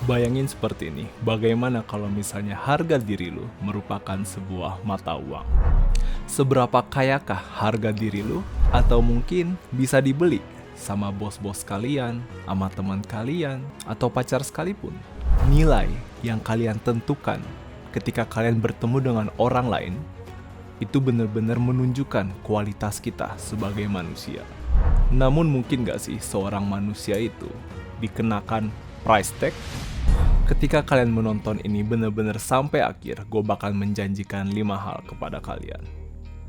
Bayangin seperti ini, bagaimana kalau misalnya harga diri lu merupakan sebuah mata uang? Seberapa kayakah harga diri lu? Atau mungkin bisa dibeli sama bos-bos kalian, sama teman kalian, atau pacar sekalipun? Nilai yang kalian tentukan ketika kalian bertemu dengan orang lain, itu benar-benar menunjukkan kualitas kita sebagai manusia. Namun mungkin gak sih seorang manusia itu dikenakan price tag? Ketika kalian menonton ini benar-benar sampai akhir, gue bakal menjanjikan 5 hal kepada kalian.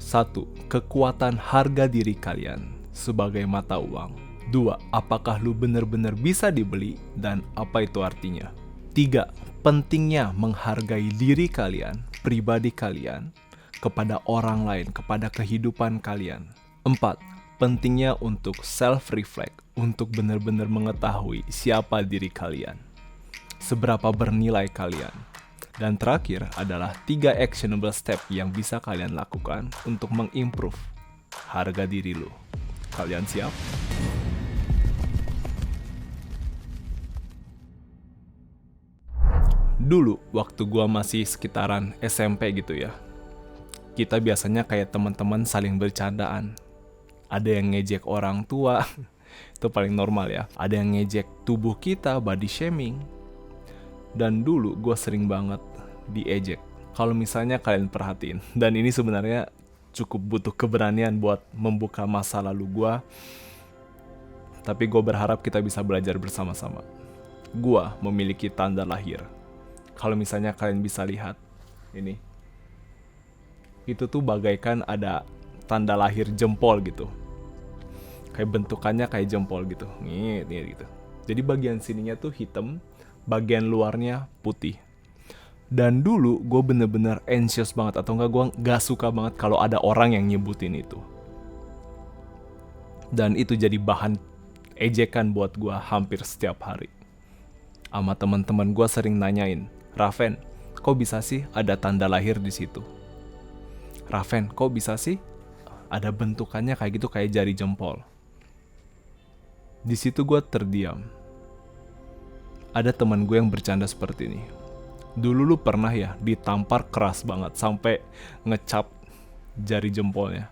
1. Kekuatan harga diri kalian sebagai mata uang. 2. Apakah lu benar-benar bisa dibeli dan apa itu artinya? 3. Pentingnya menghargai diri kalian, pribadi kalian, kepada orang lain, kepada kehidupan kalian. 4. Pentingnya untuk self-reflect, untuk benar-benar mengetahui siapa diri kalian, seberapa bernilai kalian. Dan terakhir adalah 3 actionable step yang bisa kalian lakukan untuk mengimprove harga diri lu. Kalian siap? Dulu, waktu gua masih sekitaran SMP gitu ya, kita biasanya kayak teman-teman saling bercandaan. Ada yang ngejek orang tua, itu paling normal ya. Ada yang ngejek tubuh kita, body shaming. Dan dulu gue sering banget diejek. Kalau misalnya kalian perhatiin, dan ini sebenarnya cukup butuh keberanian buat membuka masa lalu gue, tapi gue berharap kita bisa belajar bersama-sama. Gue memiliki tanda lahir. Kalau misalnya kalian bisa lihat, ini. Itu tuh bagaikan ada tanda lahir jempol gitu. Kayak bentukannya kayak jempol gitu. Nih gitu. Jadi bagian sininya tuh hitam, bagian luarnya putih. Dan dulu gue bener-bener anxious banget, atau enggak, gue gak suka banget kalau ada orang yang nyebutin itu. Dan itu jadi bahan ejekan buat gue hampir setiap hari. Sama teman-teman gue sering nanyain, Raven, kok bisa sih ada tanda lahir di situ? Raven, kok bisa sih ada bentukannya kayak gitu, kayak jari jempol? Di situ gue terdiam. Ada teman gue yang bercanda seperti ini. Dulu lu pernah ya ditampar keras banget sampai ngecap jari jempolnya.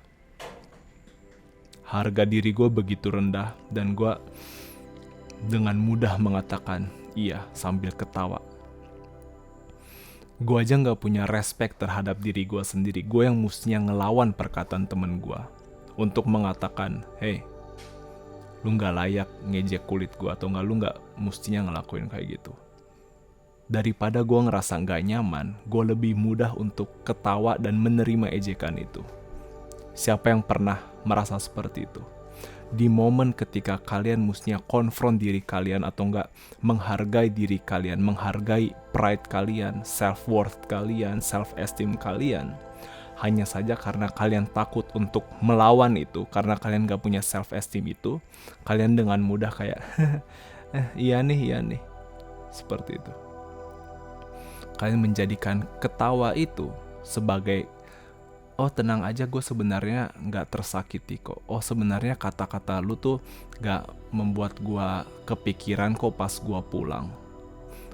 Harga diri gue begitu rendah dan gue dengan mudah mengatakan iya sambil ketawa. Gue aja gak punya respect terhadap diri gue sendiri. Gue yang mestinya ngelawan perkataan temen gue untuk mengatakan, hey, lu gak layak ngejek kulit gue, atau lu gak mestinya ngelakuin kayak gitu. Daripada gue ngerasa gak nyaman, gue lebih mudah untuk ketawa dan menerima ejekan itu. Siapa yang pernah merasa seperti itu? Di momen ketika kalian mestinya konfront diri kalian, atau enggak menghargai diri kalian, menghargai pride kalian, self-worth kalian, self-esteem kalian, hanya saja karena kalian takut untuk melawan itu, karena kalian gak punya self-esteem itu, kalian dengan mudah kayak iya nih, seperti itu. Kalian menjadikan ketawa itu sebagai, oh tenang aja, gue sebenarnya gak tersakiti kok. Oh sebenarnya kata-kata lu tuh gak membuat gue kepikiran kok pas gue pulang.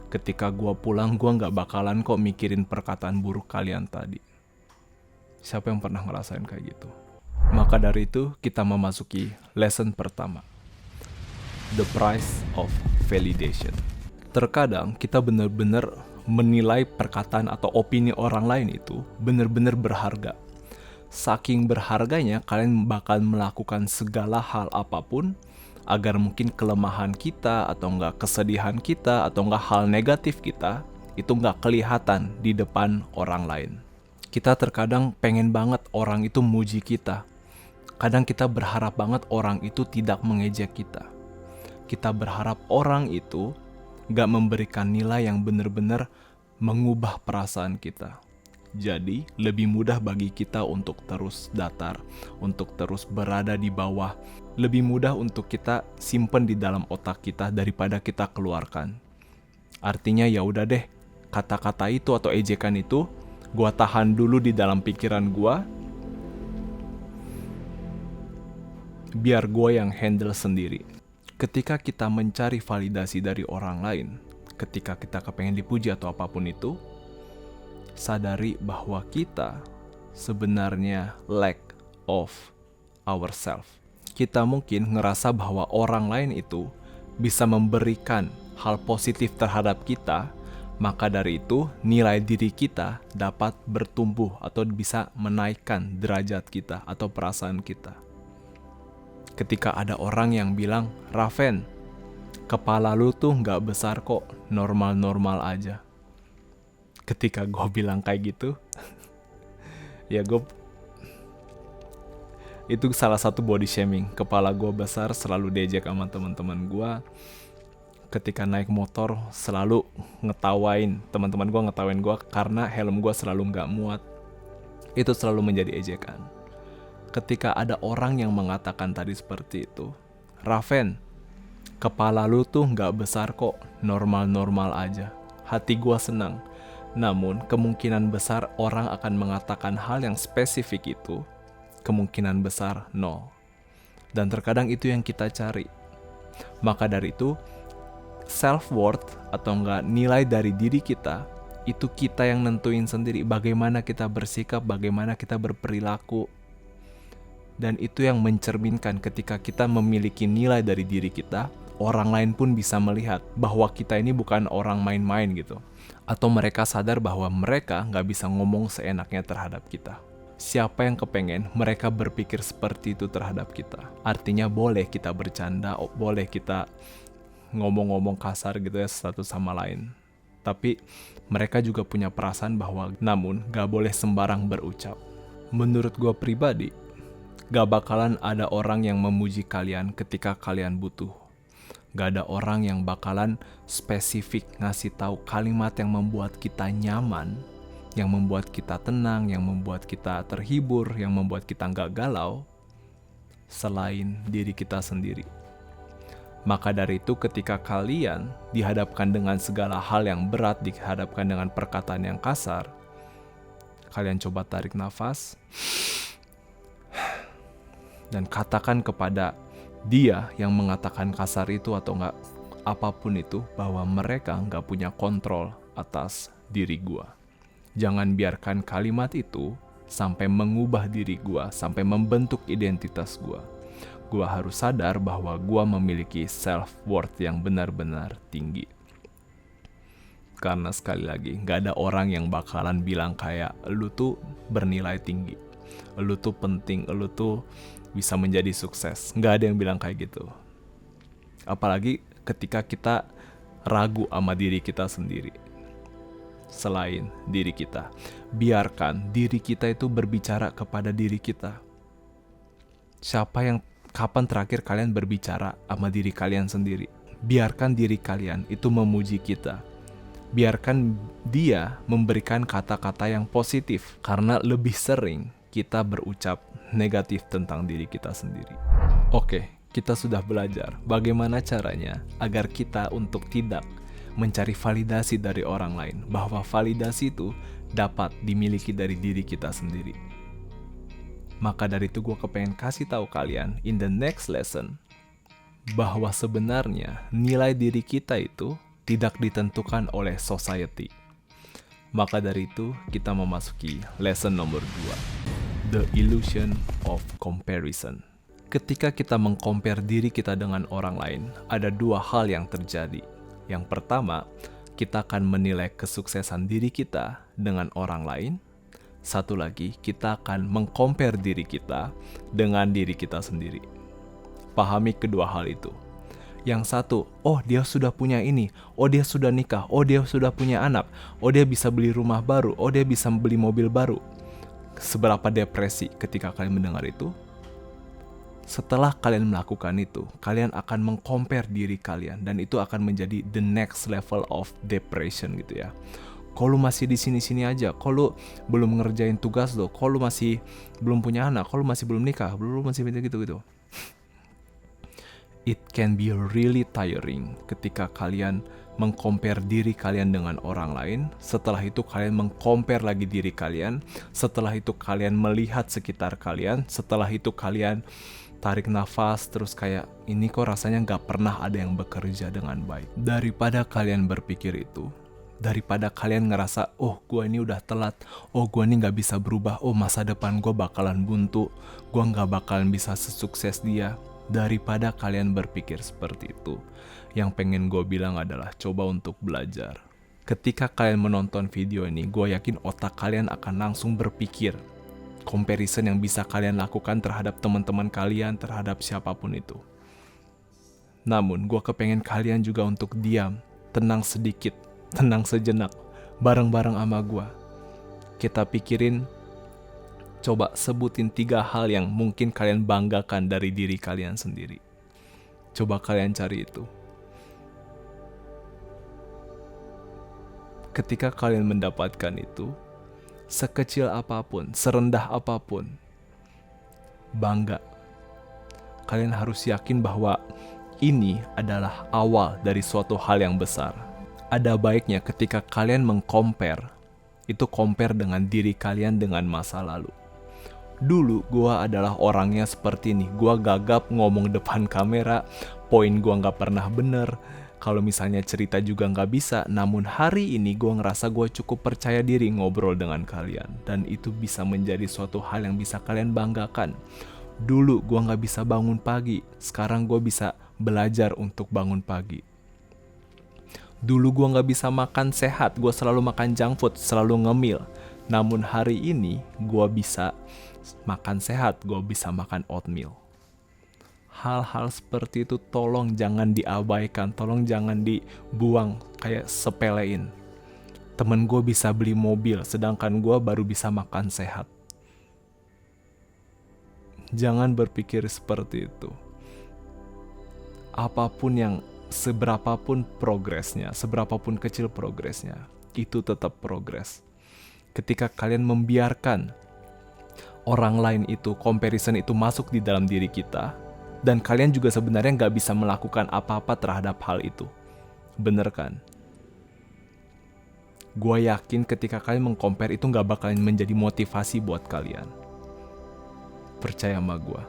Ketika gue pulang, gue gak bakalan kok mikirin perkataan buruk kalian tadi. Siapa yang pernah ngerasain kayak gitu? Maka dari itu kita memasuki lesson pertama. The price of validation. Terkadang kita benar-benar menilai perkataan atau opini orang lain itu benar-benar berharga. Saking berharganya, kalian bakal melakukan segala hal apapun agar mungkin kelemahan kita, atau enggak kesedihan kita, atau enggak hal negatif kita itu enggak kelihatan di depan orang lain. Kita terkadang pengen banget orang itu muji kita. Kadang kita berharap banget orang itu tidak mengejek kita. Kita berharap orang itu gak memberikan nilai yang benar-benar mengubah perasaan kita. Jadi lebih mudah bagi kita untuk terus datar, untuk terus berada di bawah. Lebih mudah untuk kita simpen di dalam otak kita daripada kita keluarkan. Artinya ya udah deh, kata-kata itu atau ejekan itu gua tahan dulu di dalam pikiran gua, biar gua yang handle sendiri. Ketika kita mencari validasi dari orang lain, ketika kita kepengen dipuji atau apapun itu, sadari bahwa kita sebenarnya lack of ourselves. Kita mungkin ngerasa bahwa orang lain itu bisa memberikan hal positif terhadap kita, maka dari itu nilai diri kita dapat bertumbuh atau bisa menaikkan derajat kita atau perasaan kita. Ketika ada orang yang bilang, Raven, kepala lu tuh gak besar kok, normal-normal aja. Ketika gue bilang kayak gitu, ya itu salah satu body shaming. Kepala gue besar, selalu diejek sama teman-teman gue. Ketika naik motor selalu ngetawain, teman-teman gue ngetawain gue karena helm gue selalu gak muat. Itu selalu menjadi ejekan. Ketika ada orang yang mengatakan tadi seperti itu, Raven, kepala lu tuh gak besar kok, normal-normal aja. Hati gue senang. Namun kemungkinan besar orang akan mengatakan hal yang spesifik itu, kemungkinan besar nol. Dan terkadang itu yang kita cari. Maka dari itu, self-worth atau enggak nilai dari diri kita, itu kita yang nentuin sendiri bagaimana kita bersikap, bagaimana kita berperilaku. Dan itu yang mencerminkan ketika kita memiliki nilai dari diri kita, orang lain pun bisa melihat bahwa kita ini bukan orang main-main gitu. Atau mereka sadar bahwa mereka nggak bisa ngomong seenaknya terhadap kita. Siapa yang kepengen mereka berpikir seperti itu terhadap kita? Artinya boleh kita bercanda, boleh kita ngomong-ngomong kasar gitu ya satu sama lain. Tapi mereka juga punya perasaan bahwa namun gak boleh sembarang berucap. Menurut gue pribadi, gak bakalan ada orang yang memuji kalian ketika kalian butuh. Gak ada orang yang bakalan spesifik ngasih tahu kalimat yang membuat kita nyaman, yang membuat kita tenang, yang membuat kita terhibur, yang membuat kita gak galau, selain diri kita sendiri. Maka dari itu ketika kalian dihadapkan dengan segala hal yang berat, dihadapkan dengan perkataan yang kasar, kalian coba tarik nafas dan katakan kepada dia yang mengatakan kasar itu atau enggak apapun itu bahwa mereka enggak punya kontrol atas diri gua. Jangan biarkan kalimat itu sampai mengubah diri gua, sampai membentuk identitas gua. Gua harus sadar bahwa gua memiliki self-worth yang benar-benar tinggi. Karena sekali lagi, gak ada orang yang bakalan bilang kayak, lu tuh bernilai tinggi, lu tuh penting, lu tuh bisa menjadi sukses. Gak ada yang bilang kayak gitu. Apalagi ketika kita ragu sama diri kita sendiri. Selain diri kita, biarkan diri kita itu berbicara kepada diri kita. Kapan terakhir kalian berbicara sama diri kalian sendiri? Biarkan diri kalian itu memuji kita. Biarkan dia memberikan kata-kata yang positif. Karena lebih sering kita berucap negatif tentang diri kita sendiri. Oke, kita sudah belajar bagaimana caranya agar kita untuk tidak mencari validasi dari orang lain. Bahwa validasi itu dapat dimiliki dari diri kita sendiri. Maka dari itu gue kepengen kasih tahu kalian in the next lesson bahwa sebenarnya nilai diri kita itu tidak ditentukan oleh society. Maka dari itu kita memasuki lesson nomor 2, the illusion of comparison. Ketika kita mengcompare diri kita dengan orang lain, ada dua hal yang terjadi. Yang pertama, kita akan menilai kesuksesan diri kita dengan orang lain. Satu lagi, kita akan mengcompare diri kita dengan diri kita sendiri. Pahami kedua hal itu. Yang satu, oh dia sudah punya ini, oh dia sudah nikah, oh dia sudah punya anak, oh dia bisa beli rumah baru, oh dia bisa beli mobil baru. Seberapa depresi ketika kalian mendengar itu? Setelah kalian melakukan itu, kalian akan mengcompare diri kalian dan itu akan menjadi the next level of depression gitu ya. Kok lu masih di sini-sini aja? Kok lu belum ngerjain tugas lo? Kok lu masih belum punya anak? Kok lu masih belum nikah? Lu masih gitu-gitu. It can be really tiring ketika kalian mengcompare diri kalian dengan orang lain. Setelah itu kalian mengcompare lagi diri kalian. Setelah itu kalian melihat sekitar kalian. Setelah itu kalian tarik nafas, terus kayak ini kok rasanya gak pernah ada yang bekerja dengan baik. Daripada kalian berpikir itu, daripada kalian ngerasa, oh gue ini udah telat, oh gue ini gak bisa berubah, oh masa depan gue bakalan buntu, gue gak bakalan bisa sesukses dia. Daripada kalian berpikir seperti itu, yang pengen gue bilang adalah coba untuk belajar. Ketika kalian menonton video ini, gue yakin otak kalian akan langsung berpikir comparison yang bisa kalian lakukan terhadap teman-teman kalian, terhadap siapapun itu. Namun, gue kepengen kalian juga untuk diam, tenang sedikit, tenang sejenak, bareng-bareng sama gue. Kita pikirin, coba sebutin 3 hal yang mungkin kalian banggakan dari diri kalian sendiri. Coba kalian cari itu. Ketika kalian mendapatkan itu, sekecil apapun, serendah apapun, bangga. Kalian harus yakin bahwa ini adalah awal dari suatu hal yang besar. Ada baiknya ketika kalian meng-compare, itu compare dengan diri kalian dengan masa lalu. Dulu gua adalah orangnya seperti ini, gua gagap ngomong depan kamera, poin gua gak pernah bener, kalau misalnya cerita juga gak bisa. Namun hari ini gue ngerasa gue cukup percaya diri ngobrol dengan kalian, dan itu bisa menjadi suatu hal yang bisa kalian banggakan. Dulu gue gak bisa bangun pagi, sekarang gue bisa belajar untuk bangun pagi. Dulu gue gak bisa makan sehat, gue selalu makan junk food, selalu ngemil. Namun hari ini gue bisa makan sehat, gue bisa makan oatmeal. Hal-hal seperti itu tolong jangan diabaikan, tolong jangan dibuang kayak sepelein. Temen gue bisa beli mobil, sedangkan gue baru bisa makan sehat. Jangan berpikir seperti itu. Apapun yang, seberapapun progresnya, seberapapun kecil progresnya, itu tetap progres. Ketika kalian membiarkan orang lain itu, comparison itu masuk di dalam diri kita, dan kalian juga sebenarnya gak bisa melakukan apa-apa terhadap hal itu. Bener kan? Gue yakin ketika kalian meng-compare itu gak bakalan menjadi motivasi buat kalian. Percaya sama gue.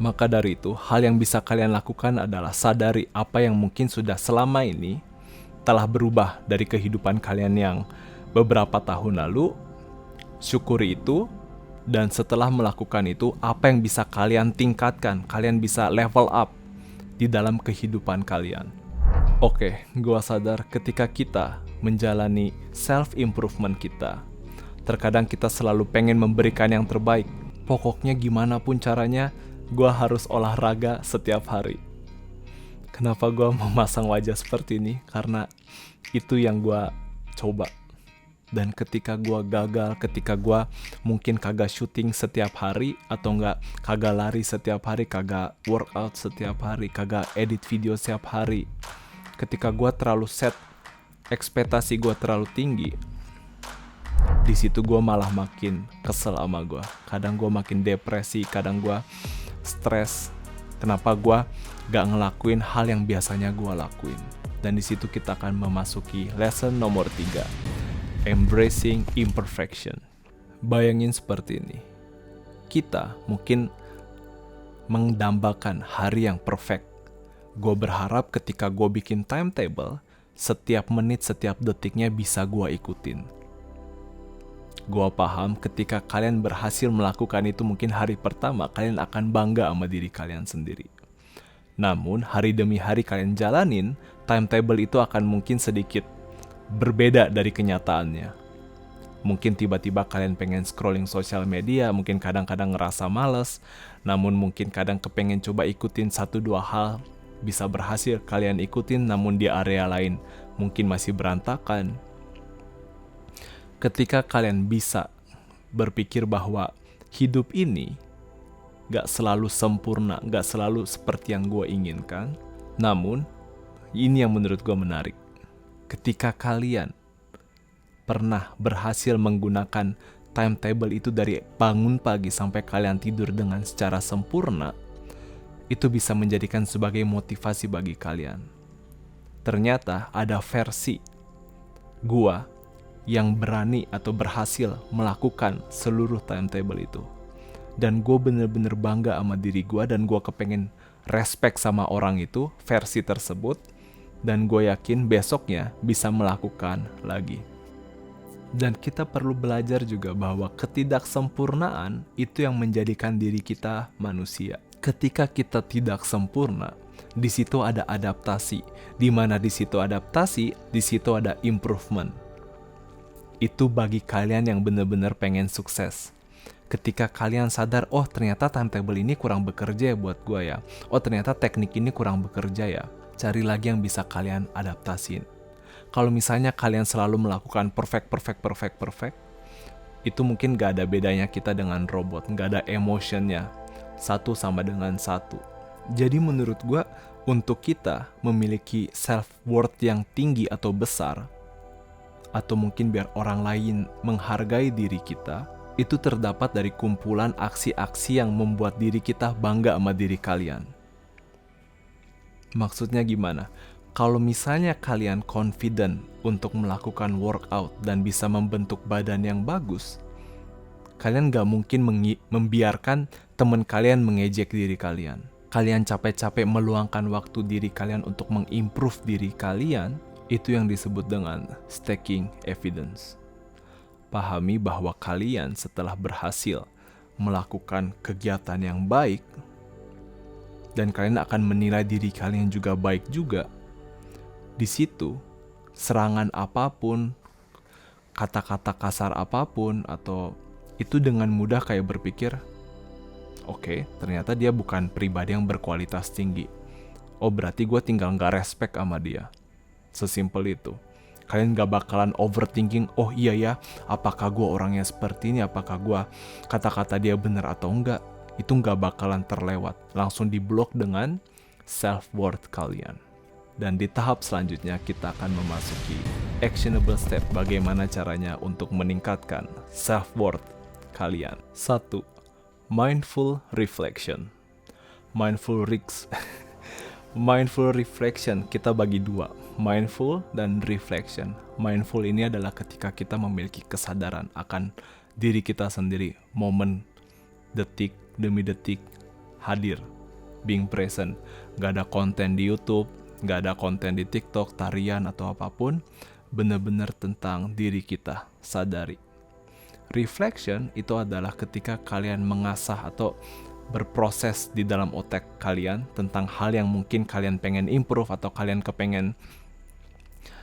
Maka dari itu, hal yang bisa kalian lakukan adalah sadari apa yang mungkin sudah selama ini telah berubah dari kehidupan kalian yang beberapa tahun lalu. Syukuri itu. Dan setelah melakukan itu, apa yang bisa kalian tingkatkan, kalian bisa level up di dalam kehidupan kalian. Oke, gua sadar ketika kita menjalani self-improvement kita, terkadang kita selalu pengen memberikan yang terbaik. Pokoknya gimana pun caranya, gua harus olahraga setiap hari. Kenapa gua memasang wajah seperti ini? Karena itu yang gua coba. Dan ketika gue gagal, ketika gue mungkin kagak syuting setiap hari, atau enggak kagak lari setiap hari, kagak workout setiap hari, kagak edit video setiap hari, ketika gue terlalu set ekspektasi gue terlalu tinggi, di situ gue malah makin kesel sama gue. Kadang gue makin depresi, kadang gue stres. Kenapa gue gak ngelakuin hal yang biasanya gue lakuin? Dan di situ kita akan memasuki lesson nomor 3. Embracing imperfection. Bayangin seperti ini. Kita mungkin mendambakan hari yang perfect. Gue berharap ketika gue bikin timetable, setiap menit, setiap detiknya bisa gue ikutin. Gue paham ketika kalian berhasil melakukan itu, mungkin hari pertama kalian akan bangga sama diri kalian sendiri. Namun hari demi hari kalian jalanin, timetable itu akan mungkin sedikit berbeda dari kenyataannya. Mungkin tiba-tiba kalian pengen scrolling sosial media, mungkin kadang-kadang ngerasa males, namun mungkin kadang kepengen coba ikutin 1-2 hal, bisa berhasil kalian ikutin, namun di area lain mungkin masih berantakan. Ketika kalian bisa berpikir bahwa hidup ini gak selalu sempurna, gak selalu seperti yang gue inginkan, namun ini yang menurut gue menarik. Ketika kalian pernah berhasil menggunakan timetable itu dari bangun pagi sampai kalian tidur dengan secara sempurna, itu bisa menjadikan sebagai motivasi bagi kalian. Ternyata ada versi gua yang berani atau berhasil melakukan seluruh timetable itu. dan gue bener-bener bangga sama diri gue, dan gue kepengen respect sama orang itu, versi tersebut, dan gue yakin besoknya bisa melakukan lagi. Dan kita perlu belajar juga bahwa ketidaksempurnaan itu yang menjadikan diri kita manusia. Ketika kita tidak sempurna, di situ ada adaptasi. Di mana di situ adaptasi, di situ ada improvement. Itu bagi kalian yang benar-benar pengen sukses. Ketika kalian sadar, oh ternyata timetable ini kurang bekerja ya buat gue ya. Oh ternyata teknik ini kurang bekerja ya. Cari lagi yang bisa kalian adaptasin. Kalau misalnya kalian selalu melakukan perfect, itu mungkin gak ada bedanya kita dengan robot, gak ada emotionnya. Satu sama dengan satu. Jadi menurut gue, untuk kita memiliki self-worth yang tinggi atau besar, atau mungkin biar orang lain menghargai diri kita, itu terdapat dari kumpulan aksi-aksi yang membuat diri kita bangga sama diri kalian. Maksudnya gimana? Kalau misalnya kalian confident untuk melakukan workout dan bisa membentuk badan yang bagus, kalian gak mungkin membiarkan teman kalian mengejek diri kalian. Kalian capek-capek meluangkan waktu diri kalian untuk mengimprove diri kalian, itu yang disebut dengan stacking evidence. Pahami bahwa kalian setelah berhasil melakukan kegiatan yang baik, dan kalian akan menilai diri kalian juga baik juga, di situ, serangan apapun, kata-kata kasar apapun, atau itu dengan mudah kayak berpikir, oke, ternyata dia bukan pribadi yang berkualitas tinggi. Oh, berarti gue tinggal gak respect sama dia. Sesimpel itu. Kalian gak bakalan overthinking, oh iya ya, apakah gue orangnya seperti ini, apakah gue kata-kata dia benar atau enggak. Itu gak bakalan terlewat. Langsung diblok dengan self-worth kalian. Dan di tahap selanjutnya kita akan memasuki actionable step bagaimana caranya untuk meningkatkan self-worth kalian. 1. Mindful reflection. Mindful reflection kita bagi dua, mindful dan reflection. Mindful ini adalah ketika kita memiliki kesadaran akan diri kita sendiri, momen, detik demi detik, hadir, being present. Gak ada konten di YouTube, gak ada konten di TikTok, tarian atau apapun, benar-benar tentang diri kita, sadari. Reflection itu adalah ketika kalian mengasah atau berproses di dalam otak kalian tentang hal yang mungkin kalian pengen improve atau kalian kepengen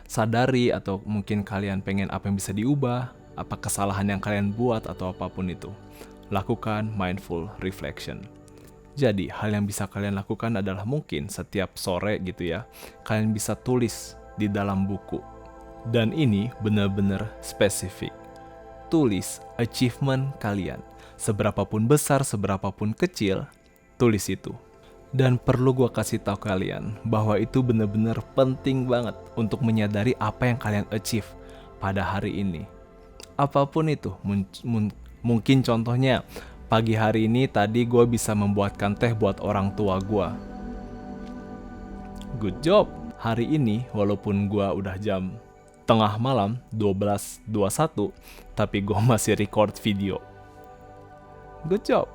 sadari, atau mungkin kalian pengen apa yang bisa diubah, apa kesalahan yang kalian buat atau apapun itu. Lakukan mindful reflection. Jadi, hal yang bisa kalian lakukan adalah mungkin setiap sore gitu ya, kalian bisa tulis di dalam buku. Dan ini benar-benar spesifik. Tulis achievement kalian. Seberapapun besar, seberapapun kecil, tulis itu. Dan perlu gue kasih tahu kalian bahwa itu benar-benar penting banget untuk menyadari apa yang kalian achieve pada hari ini. Apapun itu, mungkin contohnya, pagi hari ini tadi gue bisa membuatkan teh buat orang tua gue. Good job. Hari ini walaupun gue udah jam tengah malam 12.21, tapi gue masih record video. Good job.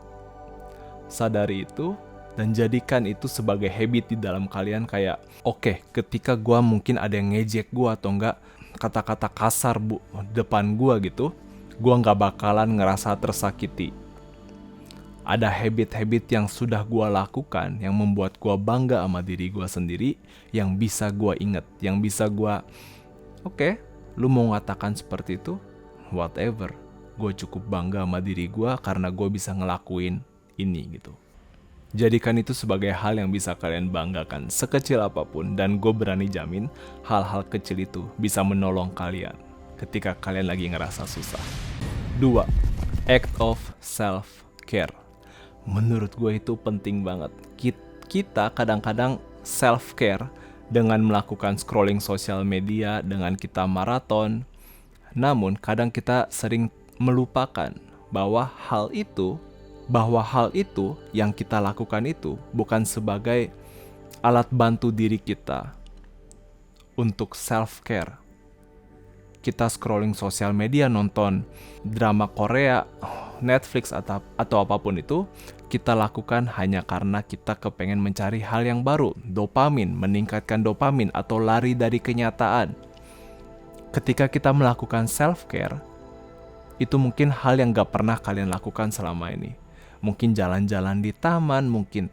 Sadari itu dan jadikan itu sebagai habit di dalam kalian, kayak oke, ketika gue mungkin ada yang ngejek gue atau enggak kata-kata kasar depan gue gitu, gue gak bakalan ngerasa tersakiti. Ada habit-habit yang sudah gue lakukan yang membuat gue bangga sama diri gue sendiri, yang bisa gue inget, yang bisa gue, oke, lu mau ngatakan seperti itu, whatever, gue cukup bangga sama diri gue karena gue bisa ngelakuin ini gitu. Jadikan itu sebagai hal yang bisa kalian banggakan sekecil apapun, dan gue berani jamin hal-hal kecil itu bisa menolong kalian ketika kalian lagi ngerasa susah. 2. Act of self-care. Menurut gue itu penting banget. Kita kadang-kadang self-care dengan melakukan scrolling sosial media, dengan kita maraton. Namun kadang kita sering melupakan bahwa hal itu yang kita lakukan itu bukan sebagai alat bantu diri kita untuk self-care. Kita scrolling sosial media, nonton drama Korea, Netflix atau apapun itu, kita lakukan hanya karena kita kepengen mencari hal yang baru, dopamin, meningkatkan dopamin atau lari dari kenyataan. Ketika kita melakukan self-care, itu mungkin hal yang gak pernah kalian lakukan selama ini. Mungkin jalan-jalan di taman, mungkin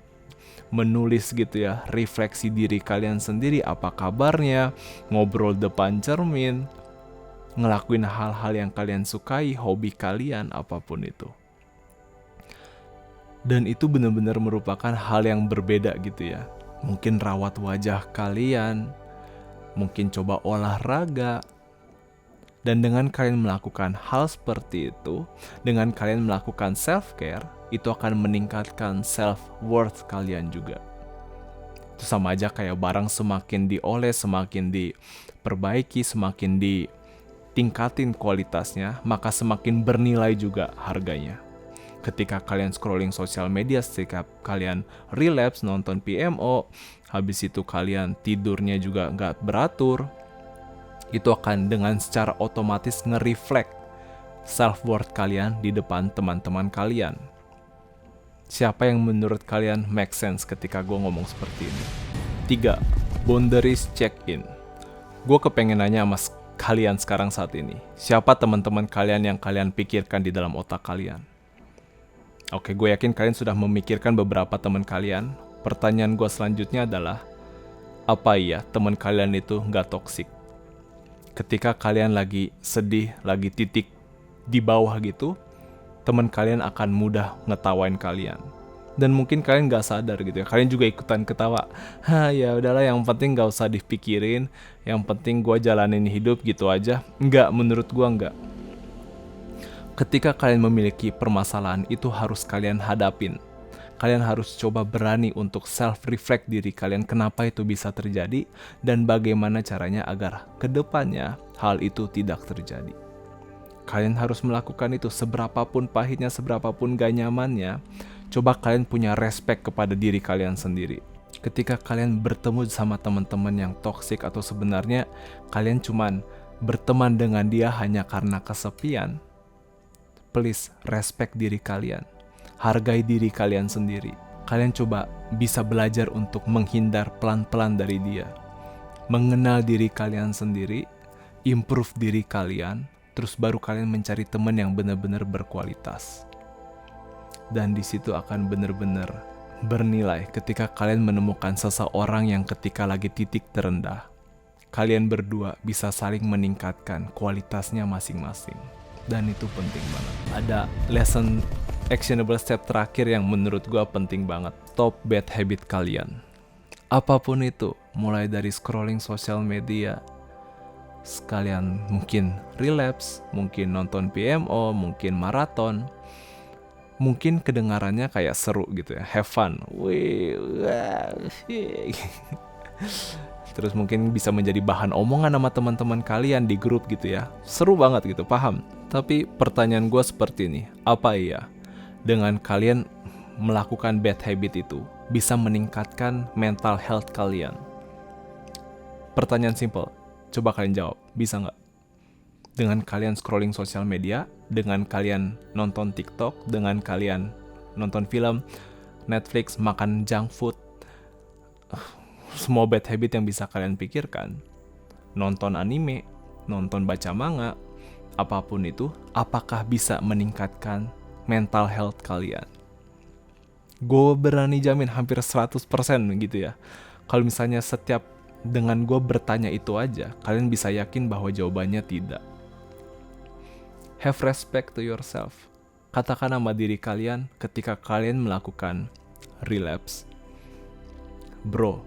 menulis gitu ya, refleksi diri kalian sendiri, apa kabarnya, ngobrol depan cermin, ngelakuin hal-hal yang kalian sukai, hobi kalian, apapun itu. Dan itu benar-benar merupakan hal yang berbeda gitu ya. Mungkin rawat wajah kalian, mungkin coba olahraga. Dan dengan kalian melakukan hal seperti itu, dengan kalian melakukan self-care, itu akan meningkatkan self-worth kalian juga. Itu sama aja kayak barang semakin dioles, semakin diperbaiki, semakin ditingkatin kualitasnya, maka semakin bernilai juga harganya. Ketika kalian scrolling sosial media, ketika kalian relapse, nonton PMO, habis itu kalian tidurnya juga nggak beratur, itu akan dengan secara otomatis nge-reflect self-worth kalian di depan teman-teman kalian. Siapa yang menurut kalian make sense ketika gue ngomong seperti ini? 3. Boundaries check-in. Gue kepengen nanya sama kalian sekarang saat ini. Siapa teman-teman kalian yang kalian pikirkan di dalam otak kalian? Oke, gue yakin kalian sudah memikirkan beberapa teman kalian. Pertanyaan gue selanjutnya adalah, apa iya teman kalian itu nggak toksik? Ketika kalian lagi sedih, lagi titik di bawah gitu, teman kalian akan mudah ngetawain kalian. Dan mungkin kalian gak sadar gitu ya, kalian juga ikutan ketawa. Ya udahlah, yang penting gak usah dipikirin, yang penting gue jalanin hidup gitu aja. Enggak, menurut gue enggak. Ketika kalian memiliki permasalahan, itu harus kalian hadapin. Kalian harus coba berani untuk self-reflect diri kalian kenapa itu bisa terjadi dan bagaimana caranya agar kedepannya hal itu tidak terjadi. Kalian harus melakukan itu seberapapun pahitnya, seberapapun gak nyamannya. Coba kalian punya respect kepada diri kalian sendiri. Ketika kalian bertemu sama teman-teman yang toksik atau sebenarnya kalian cuman berteman dengan dia hanya karena kesepian, please respect diri kalian. Hargai diri kalian sendiri. Kalian coba bisa belajar untuk menghindar pelan-pelan dari dia. Mengenal diri kalian sendiri, improve diri kalian, terus baru kalian mencari teman yang benar-benar berkualitas. Dan di situ akan benar-benar bernilai ketika kalian menemukan seseorang yang ketika lagi titik terendah, kalian berdua bisa saling meningkatkan kualitasnya masing-masing. Dan itu penting banget. Ada lesson actionable step terakhir yang menurut gue penting banget. Top bad habit kalian. Apapun itu, mulai dari scrolling sosial media, sekalian mungkin relapse, mungkin nonton PMO, mungkin maraton, mungkin kedengarannya kayak seru gitu ya, have fun. Terus mungkin bisa menjadi bahan omongan sama teman-teman kalian di grup gitu ya. Seru banget gitu, paham? Tapi pertanyaan gue seperti ini, apa iya dengan kalian melakukan bad habit itu bisa meningkatkan mental health kalian? Pertanyaan simple, coba kalian jawab, bisa nggak? Dengan kalian scrolling sosial media, dengan kalian nonton TikTok, dengan kalian nonton film, Netflix, makan junk food, semua bad habit yang bisa kalian pikirkan, nonton anime, nonton baca manga, apapun itu, apakah bisa meningkatkan mental health kalian? Gue berani jamin hampir 100% gitu ya. Kalau misalnya setiap dengan gue bertanya itu aja, kalian bisa yakin bahwa jawabannya tidak. Have respect to yourself. Katakan sama diri kalian ketika kalian melakukan relapse, bro,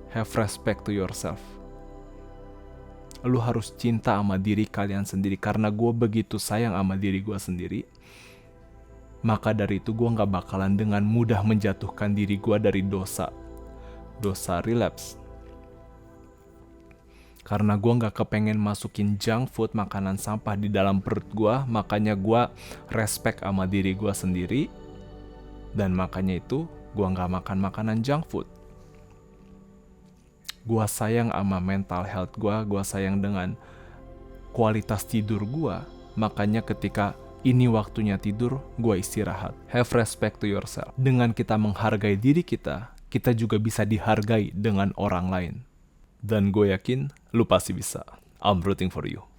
have respect to yourself. Lu harus cinta sama diri kalian sendiri. Karena gue begitu sayang sama diri gue sendiri, maka dari itu gue gak bakalan dengan mudah menjatuhkan diri gue dari dosa relapse. Karena gue gak kepengen masukin junk food, makanan sampah di dalam perut gue, makanya gue respect sama diri gue sendiri. Dan makanya itu gue gak makan makanan junk food. Gue sayang sama mental health gue sayang dengan kualitas tidur gue. Makanya ketika Ini waktunya tidur, gue istirahat. Have respect to yourself. Dengan kita menghargai diri kita juga bisa dihargai dengan orang lain. Dan gue yakin, lu pasti bisa. I'm rooting for you.